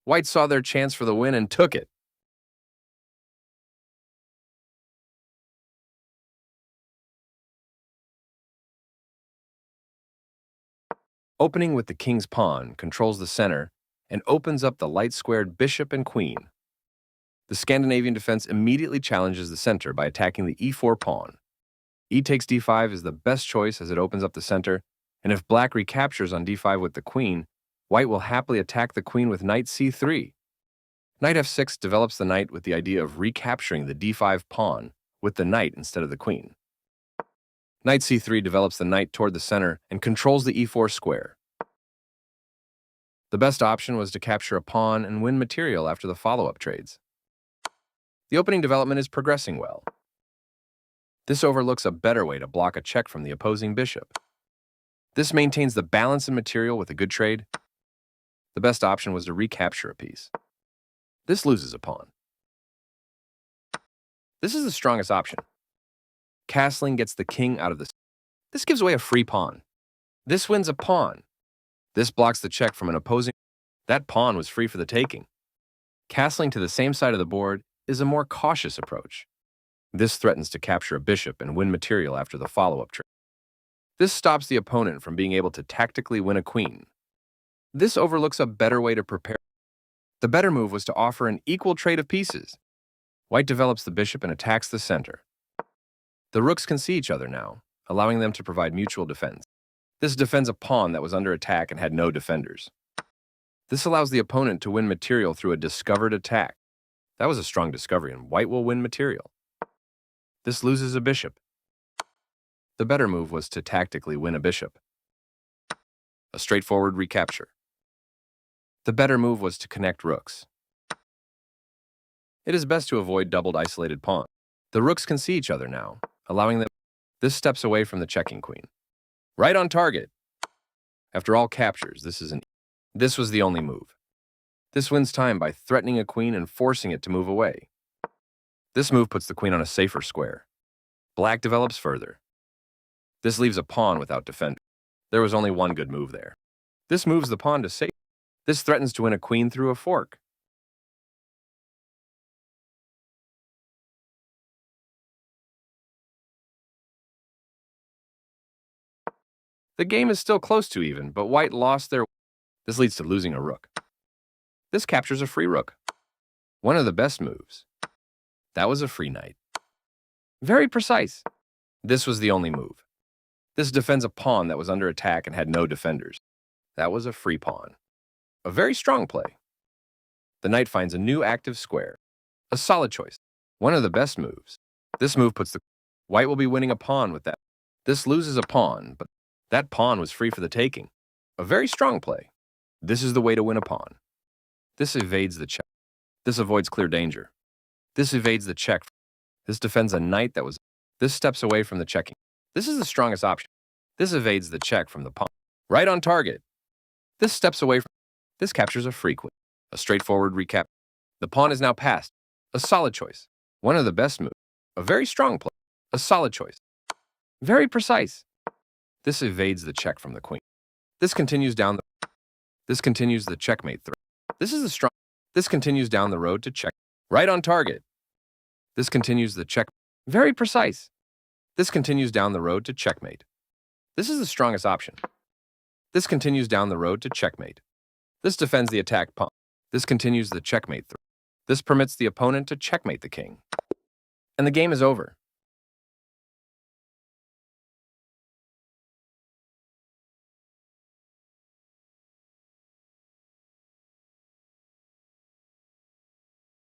White saw their chance for the win and took it. Opening with the king's pawn controls the center and opens up the light-squared bishop and queen. The Scandinavian defense immediately challenges the center by attacking the e4 pawn. E takes d5 is the best choice as it opens up the center, and if black recaptures on d5 with the queen, white will happily attack the queen with knight c3. Knight f6 develops the knight with the idea of recapturing the d5 pawn with the knight instead of the queen. Knight c3 develops the knight toward the center and controls the e4 square. The best option was to capture a pawn and win material after the follow-up trades. The opening development is progressing well. This overlooks a better way to block a check from the opposing bishop. This maintains the balance in material with a good trade. The best option was to recapture a piece. This loses a pawn. This is the strongest option. Castling gets the king out of this. This gives away a free pawn. This wins a pawn. This blocks the check from an opposing. That pawn was free for the taking. Castling to the same side of the board is a more cautious approach. This threatens to capture a bishop and win material after the follow-up trade. This stops the opponent from being able to tactically win a queen. This overlooks a better way to prepare. The better move was to offer an equal trade of pieces. White develops the bishop and attacks the center. The rooks can see each other now, allowing them to provide mutual defense. This defends a pawn that was under attack and had no defenders. This allows the opponent to win material through a discovered attack. That was a strong discovery, and white will win material. This loses a bishop. The better move was to tactically win a bishop. A straightforward recapture. The better move was to connect rooks. It is best to avoid doubled isolated pawns. The rooks can see each other now, allowing them. This steps away from the checking queen. Right on target. After all captures, this was the only move. This wins time by threatening a queen and forcing it to move away. This move puts the queen on a safer square. Black develops further. This leaves a pawn without defender. There was only one good move there. This moves the pawn to safe. This threatens to win a queen through a fork. The game is still close to even, but white lost their. This leads to losing a rook. This captures a free rook. One of the best moves. That was a free knight. Very precise. This was the only move. This defends a pawn that was under attack and had no defenders. That was a free pawn. A very strong play. The knight finds a new active square. A solid choice. One of the best moves. This move puts the. White will be winning a pawn with that. This loses a pawn, but that pawn was free for the taking. A very strong play. This is the way to win a pawn. This evades the check. This avoids clear danger. This evades the check. This defends a knight that was. This steps away from the checking. This is the strongest option. This evades the check from the pawn. Right on target. This steps away from. This captures a free queen. A straightforward recap. The pawn is now passed. A solid choice. One of the best moves. A very strong play. A solid choice. Very precise. This evades the check from the queen. This continues down the. This continues the checkmate threat. This is a strong. This continues down the road to check. Right on target. This continues the check. Very precise. This continues down the road to checkmate. This is the strongest option. This continues down the road to checkmate. This defends the attack pawn. This continues the checkmate threat. This permits the opponent to checkmate the king. And the game is over.